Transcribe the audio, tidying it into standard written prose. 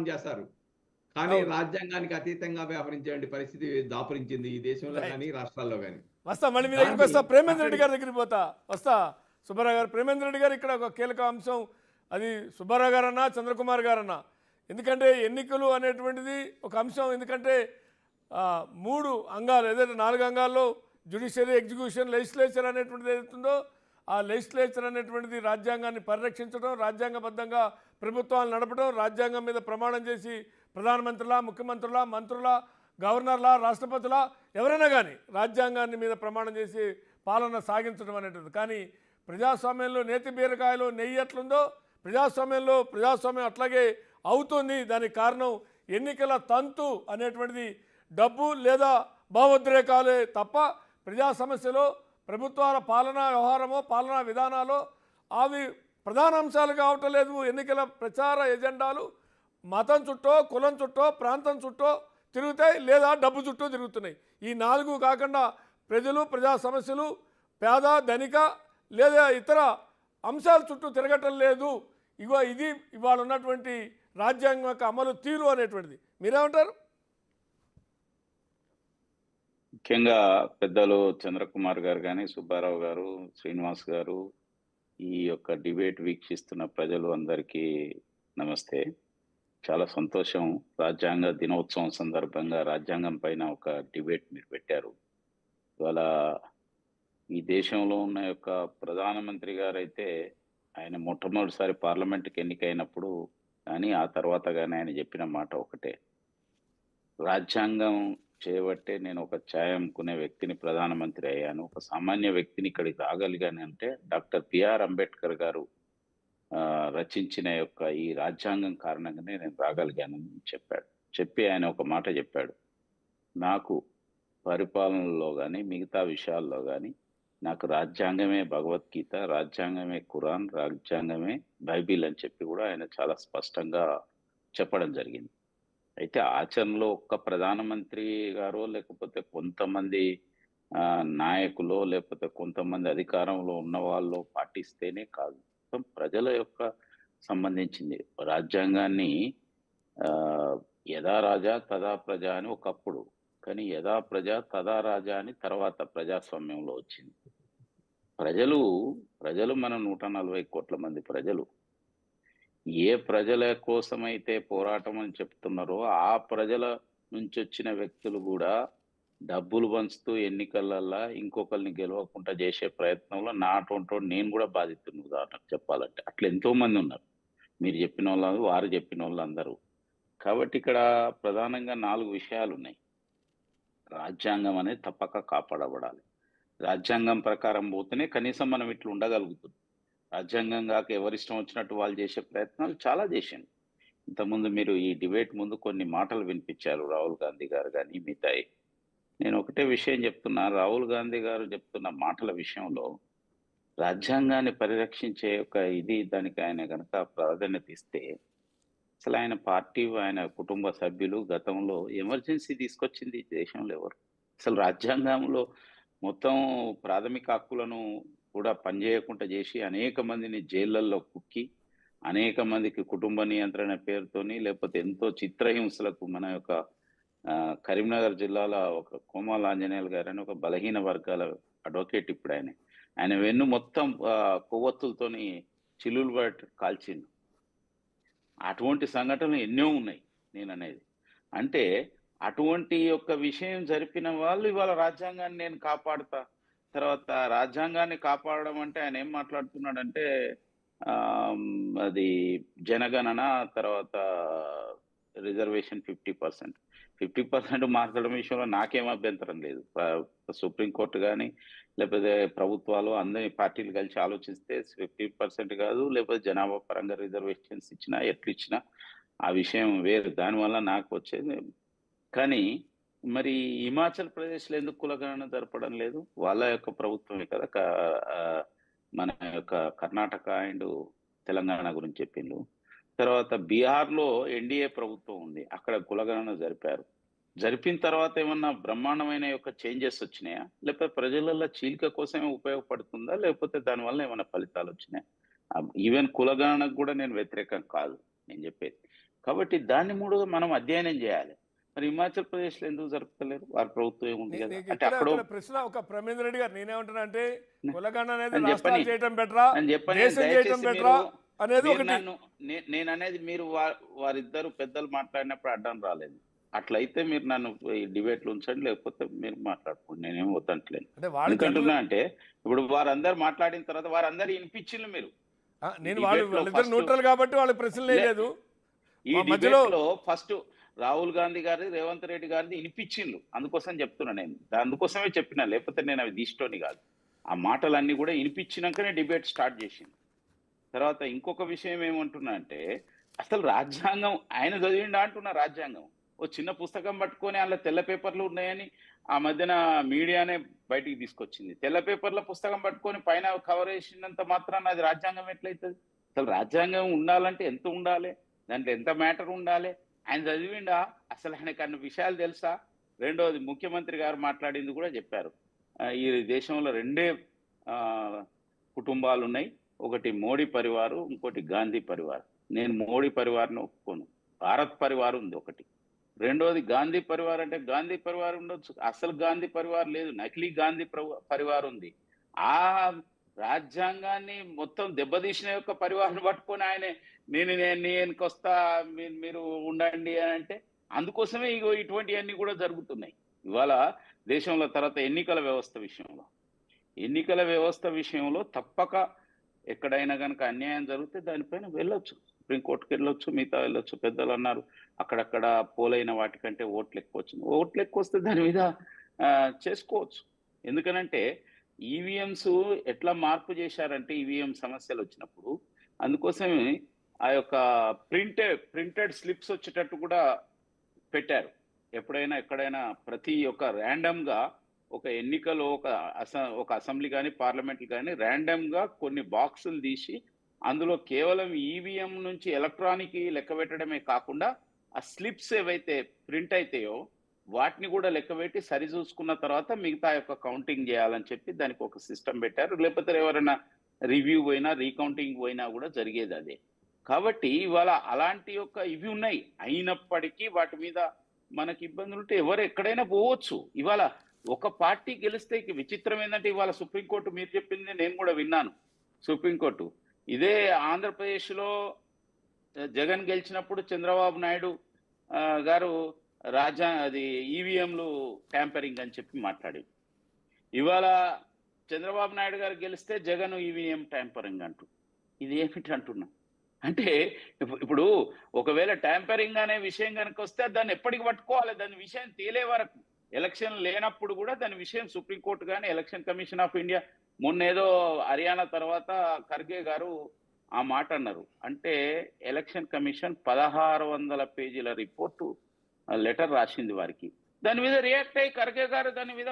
నిర్మాణం చేస్తారు. కానీ అవును. రాజ్యాంగానికి అతీతంగా వ్యవహరించే పరిస్థితి దాపురించింది ఈ దేశంలో రైట్. గాని, రాష్ట్రాల్లో గాని. వస్తా, మళ్ళీ మీ దగ్గరికి దాన్ని వస్తా. ప్రేమేంద్ర రెడ్డి అక్కడి గారి దగ్గరికి పోతా. వస్తా సుబ్బారావు గారు. ప్రేమేంద్ర రెడ్డి గారు ఇక్కడ ఒక కీలక అంశం. అది సుబ్బారావు గారన్నా, చంద్రకుమార్ గారన్నా. ఎందుకంటే ఎన్నికలు అనేటువంటిది ఒక అంశం. ఎందుకంటే 3 అంగాలు, ఏదైతే 4 అంగాల్లో జ్యుడిషియరీ, ఎగ్జిక్యూషన్, లెజిస్లేచర్ అనేటువంటిది ఏదైతుందో, ఆ లెజిస్లేచర్ అనేటువంటిది రాజ్యాంగాన్ని పరిరక్షించడం, రాజ్యాంగబద్ధంగా ప్రభుత్వాలు నడపడం, రాజ్యాంగం మీద ప్రమాణం చేసి ప్రధానమంత్రుల, ముఖ్యమంత్రుల, మంత్రుల, గవర్నర్ల, రాష్ట్రపతుల, ఎవరైనా కానీ రాజ్యాంగాన్ని మీద ప్రమాణం చేసి పాలన సాగించడం అనేటువంటిది. కానీ ప్రజాస్వామ్యంలో నేతి బీరకాయలో నెయ్యి ఎట్లుందో ప్రజాస్వామ్యం అట్లాగే అవుతుంది. దానికి కారణం ఎన్నికల తంతు అనేటువంటిది డబ్బు లేదా భావోద్రేకాలే తప్ప ప్రజా సమస్యలో ప్రభుత్వాల పాలనా వ్యవహారమో పాలనా విధానాలు అవి ప్రధాన అంశాలు కావటం లేదు. ఎన్నికల ప్రచార ఎజెండాలు మతం చుట్టో, కులం చుట్టో, ప్రాంతం చుట్టో తిరుగుతాయి, లేదా డబ్బు చుట్టూ తిరుగుతున్నాయి. ఈ 4 కాకుండా ప్రజలు, ప్రజా సమస్యలు, పేద, ధనిక లేదా ఇతర అంశాల చుట్టూ తిరగటం లేదు. ఇది ఇవాళ ఉన్నటువంటి రాజ్యాంగం యొక్క అమలు తీరు అనేటువంటిది. మీరేమంటారు? ముఖ్యంగా పెద్దలు చంద్రకుమార్ గారు కానీ, సుబ్బారావు గారు, శ్రీనివాస్ గారు, ఈ యొక్క డిబేట్ వీక్షిస్తున్న ప్రజలు అందరికీ నమస్తే. చాలా సంతోషం. రాజ్యాంగ దినోత్సవం సందర్భంగా రాజ్యాంగం పైన ఒక డిబేట్ మీరు పెట్టారు. ఇవాళ ఈ దేశంలో ఉన్న యొక్క ప్రధానమంత్రి గారైతే ఆయన మొట్టమొదటిసారి పార్లమెంట్కి ఎన్నికైనప్పుడు కానీ ఆ తర్వాత కానీ ఆయన చెప్పిన మాట ఒకటే, రాజ్యాంగం చేయబట్టే నేను ఒక ఛాయ్ అమ్ముకునే వ్యక్తిని ప్రధానమంత్రి అయ్యాను, ఒక సామాన్య వ్యక్తిని ఇక్కడికి రాగలిగాను అంటే డాక్టర్ బిఆర్ అంబేద్కర్ గారు రచించిన యొక్క ఈ రాజ్యాంగం కారణంగానే నేను రాగలిగానని చెప్పి ఆయన ఒక మాట చెప్పాడు, నాకు పరిపాలనలో కానీ మిగతా విషయాల్లో కానీ నాకు రాజ్యాంగమే భగవద్గీత, రాజ్యాంగమే ఖురాన్, రాజ్యాంగమే బైబిల్ అని చెప్పి కూడా ఆయన చాలా స్పష్టంగా చెప్పడం జరిగింది. అయితే ఆచరణలో ఒక్క ప్రధానమంత్రి గారో లేకపోతే కొంతమంది నాయకులో లేకపోతే కొంతమంది అధికారంలో ఉన్న వాళ్ళు పాటిస్తేనే కాదు, మొత్తం ప్రజల యొక్క సంబంధించింది. రాజ్యాంగాన్ని యథా రాజా తదా ప్రజ అని ఒకప్పుడు, కానీ యథా ప్రజ తదా రాజా అని తర్వాత ప్రజాస్వామ్యంలో వచ్చింది. ప్రజలు మన 140 కోట్ల మంది ప్రజలు ఏ ప్రజల కోసమైతే పోరాటం అని చెప్తున్నారో ఆ ప్రజల నుంచి వచ్చిన వ్యక్తులు కూడా డబ్బులు పంచుతూ ఎన్నికలల్లా ఇంకొకరిని గెలవకుండా చేసే ప్రయత్నంలో నాటోంటో నేను కూడా బాధితున్నా. ఉదాహరణకు చెప్పాలంటే అట్లా ఎంతో మంది ఉన్నారు. మీరు చెప్పిన వాళ్ళు, వారు చెప్పిన వాళ్ళు అందరూ. కాబట్టి ఇక్కడ ప్రధానంగా 4 విషయాలు ఉన్నాయి. రాజ్యాంగం అనేది తప్పక కాపాడబడాలి. రాజ్యాంగం ప్రకారం పోతేనే కనీసం మనం ఇట్లా ఉండగలుగుతుంది. రాజ్యాంగం కాక ఎవరిష్టం వచ్చినట్టు వాళ్ళు చేసే ప్రయత్నాలు చాలా చేశాను. ఇంతకుముందు మీరు ఈ డిబేట్ ముందు కొన్ని మాటలు వినిపించారు, రాహుల్ గాంధీ గారు కానీ మిగతాయి. నేను ఒకటే విషయం చెప్తున్నా, రాహుల్ గాంధీ గారు చెప్తున్న మాటల విషయంలో రాజ్యాంగాన్ని పరిరక్షించే ఒక దానికి ఆయన కనుక ప్రాధాన్యత ఇస్తే, అసలు ఆయన పార్టీ, ఆయన కుటుంబ సభ్యులు గతంలో ఎమర్జెన్సీ తీసుకొచ్చింది ఈ దేశంలో ఎవరు? అసలు రాజ్యాంగంలో మొత్తం ప్రాథమిక హక్కులను కూడా పనిచేయకుండా చేసి అనేక మందిని జైళ్ళల్లో కుక్కి, అనేక మందికి కుటుంబ నియంత్రణ పేరుతోని లేకపోతే ఎంతో చిత్రహింసలకు మన యొక్క కరీంనగర్ జిల్లాలో ఒక కోమాల ఆంజనేయులు గారు అని ఒక బలహీన వర్గాల అడ్వకేట్, ఇప్పుడు ఆయన వెన్ను మొత్తం కొవ్వొత్తులతోని చిల్లులు పట్టి కాల్చిండు. అటువంటి సంఘటనలు ఎన్నో ఉన్నాయి నేను అనేది. అంటే అటువంటి యొక్క విషయం జరిపిన వాళ్ళు ఇవాళ రాజ్యాంగాన్ని నేను కాపాడుతా, తర్వాత రాజ్యాంగాన్ని కాపాడడం అంటే ఆయన ఏం మాట్లాడుతున్నాడంటే అది జనగణన, తర్వాత రిజర్వేషన్ 50% మార్చడం విషయంలో నాకేం అభ్యంతరం లేదు. సుప్రీంకోర్టు కానీ లేకపోతే ప్రభుత్వాలు అందరి పార్టీలు కలిసి ఆలోచిస్తే 50% కాదు, లేకపోతే జనాభా పరంగా రిజర్వేషన్స్ ఇచ్చినా ఎట్లు ఇచ్చినా ఆ విషయం వేరు, దానివల్ల నాకు వచ్చేది. కానీ మరి హిమాచల్ ప్రదేశ్లో ఎందుకు కులగణన జరపడం లేదు? వాళ్ళ యొక్క ప్రభుత్వమే కదా మన యొక్క కర్ణాటక అండ్ తెలంగాణ గురించి చెప్పిండ్రు. తర్వాత బీహార్లో ఎన్డీఏ ప్రభుత్వం ఉంది, అక్కడ కులగణన జరిపిన తర్వాత ఏమన్నా బ్రహ్మాండమైన యొక్క చేంజెస్ వచ్చినాయా? లేకపోతే ప్రజలలో చీలిక కోసమే ఉపయోగపడుతుందా? లేకపోతే దానివల్ల ఏమైనా ఫలితాలు వచ్చినాయా? ఈవెన్ కులగణనకు కూడా నేను వ్యతిరేకం కాదు. నేను చెప్పేది కాబట్టి దాన్ని మూడుగా మనం అధ్యయనం చేయాలి. మరి హిమాచల్ ప్రదేశ్లో ఎందుకు జరుపుతలేరు? వారి ప్రభుత్వం ఏముంది కదా. నీకు అంటే ఇక్కడ అక్కడ ఇక్కడ ప్రశ్న ఒక ప్రమేంద్ర రెడ్డి గారు నేనేమంటున్నా అంటే కులగణ అనేది అని చెప్పని రాష్ట్రాలు చేయటం బెటరా అని చెప్పని దేశం చేయటం దయచేసి బెటరా మీరు అనేది మీరు ఒకటి. నన్ను నేను అనేది మీరు వారిద్దరు పెద్దలు మాట్లాడినప్పుడు అడ్డం రాలేదు. అట్లయితే మీరు నన్ను ఈ డిబేట్లు ఉంచండి, లేకపోతే మీరు మాట్లాడుకోండి, నేనేం వద్దంటలేను. అంటే వాళ్ళు ఎందుకంటున్నా అంటే ఇప్పుడు వారందరూ మాట్లాడిన తర్వాత వారందరూ వినిపించిండ్రు మీరు నేను debate లో వాళ్ళిద్దరు first- న్యూట్రల్ కాబట్టి వాళ్ళ ప్రశ్నలు లేదు. ఈ మా డిబేట్ మధ్యలో లో ఫస్ట్ రాహుల్ గాంధీ గారి, రేవంత్ రెడ్డి గారిది వినిపించిండ్రు. అందుకోసం చెప్తున్నా, నేను అందుకోసమే చెప్పినా, లేకపోతే నేను అవి తీసుకోని కాదు. ఆ మాటలన్నీ కూడా వినిపించినాకనే డిబేట్ స్టార్ట్ చేసింది. తర్వాత ఇంకొక విషయం ఏమంటున్నా అంటే, అసలు రాజ్యాంగం ఆయన చదివిండా అంటున్నా. రాజ్యాంగం ఓ చిన్న పుస్తకం పట్టుకొని అందులో తెల్ల పేపర్లు ఉన్నాయని ఆ మధ్యన మీడియానే బయటికి తీసుకొచ్చింది. తెల్ల పేపర్ల పుస్తకం పట్టుకొని పైన కవర్ వేసినంత మాత్రాన అది రాజ్యాంగం ఎట్లయితుంది? అసలు రాజ్యాంగం ఉండాలంటే ఎంత ఉండాలి, దాంట్లో ఎంత మ్యాటర్ ఉండాలి? ఆయన చదివిండా? అసలు ఆయనకు అన్ని విషయాలు తెలుసా? రెండోది, ముఖ్యమంత్రి గారు మాట్లాడింది కూడా చెప్పారు. ఈ దేశంలో రెండే కుటుంబాలు ఉన్నాయి, ఒకటి మోడీ పరివారు, ఇంకోటి గాంధీ పరివార్. నేను మోడీ పరివార్ని ఒప్పుకోను. భారత్ పరివార్ ఉంది ఒకటి. రెండోది గాంధీ పరివార్. అంటే గాంధీ పరివార్ ఉండొచ్చు, అసలు గాంధీ పరివార్ లేదు, నకిలీ గాంధీ పరివార్ ఉంది. ఆ రాజ్యాంగాన్ని మొత్తం దెబ్బతీసిన యొక్క పరివారం పట్టుకొని ఆయన నేను వస్తా, మీరు ఉండండి అని అంటే, అందుకోసమే ఇగో ఇటువంటివన్నీ కూడా జరుగుతున్నాయి ఇవాళ దేశంలో. తర్వాత ఎన్నికల వ్యవస్థ విషయంలో తప్పక ఎక్కడైనా కనుక అన్యాయం జరిగితే దానిపైన వెళ్ళొచ్చు, సుప్రీంకోర్టుకి వెళ్ళొచ్చు, మిగతా వెళ్ళొచ్చు. పెద్దలు అన్నారు అక్కడక్కడ పోలైన వాటికంటే ఓట్లు ఎక్కువ వచ్చింది. ఓట్లు ఎక్కువ వస్తే దాని మీద చేసుకోవచ్చు. ఎందుకనంటే ఈవీఎంస్ ఎట్లా మార్పు చేశారంటే, ఈవీఎం సమస్యలు వచ్చినప్పుడు అందుకోసమే ఆ యొక్క ప్రింటెడ్ స్లిప్స్ వచ్చేటట్టు కూడా పెట్టారు. ఎప్పుడైనా ఎక్కడైనా ప్రతి ఒక్క ర్యాండమ్గా ఒక ఎన్నికలో ఒక అసెంబ్లీ కానీ పార్లమెంట్ కానీ ర్యాండమ్గా కొన్ని బాక్సులు తీసి అందులో కేవలం ఈవీఎం నుంచి ఎలక్ట్రానిక్ లెక్క పెట్టడమే కాకుండా ఆ స్లిప్స్ ఏవైతే ప్రింట్ అవుతాయో వాటిని కూడా లెక్కపెట్టి సరి చూసుకున్న తర్వాత మిగతా యొక్క కౌంటింగ్ చేయాలని చెప్పి దానికి ఒక సిస్టమ్ పెట్టారు. లేకపోతే ఎవరైనా రివ్యూ పోయినా రీకౌంటింగ్ పోయినా కూడా జరిగేది అదే. కాబట్టి ఇవాళ అలాంటి యొక్క ఇవి ఉన్నాయి. అయినప్పటికీ వాటి మీద మనకి ఇబ్బందులు ఉంటే ఎవరు ఎక్కడైనా పోవచ్చు. ఇవాళ ఒక పార్టీ గెలిస్తే విచిత్రం ఏంటంటే, ఇవాళ సుప్రీంకోర్టు, మీరు చెప్పింది నేను కూడా విన్నాను, సుప్రీంకోర్టు ఇదే ఆంధ్రప్రదేశ్లో జగన్ గెలిచినప్పుడు చంద్రబాబు నాయుడు గారు అది ఈవీఎంలు ట్యాంపరింగ్ అని చెప్పి మాట్లాడి, ఇవాళ చంద్రబాబు నాయుడు గారు గెలిస్తే జగన్ ఈవీఎం ట్యాంపరింగ్ అంటూ, ఇది ఏమిటి అంటున్నా అంటే, ఇప్పుడు ఒకవేళ ట్యాంపరింగ్ అనే విషయం కనుక వస్తే దాన్ని ఎప్పటికి పట్టుకోవాలి? దాని విషయం తేలే వరకు, ఎలక్షన్ లేనప్పుడు కూడా దాని విషయం సుప్రీంకోర్టు కానీ ఎలక్షన్ కమిషన్ ఆఫ్ ఇండియా, మొన్నేదో హర్యానా తర్వాత ఖర్గే గారు ఆ మాట అన్నారు. అంటే ఎలక్షన్ కమిషన్ 1600 పేజీల రిపోర్టు లెటర్ రాసింది వారికి. దాని మీద రియాక్ట్ అయ్యి ఖర్గే గారు దాని మీద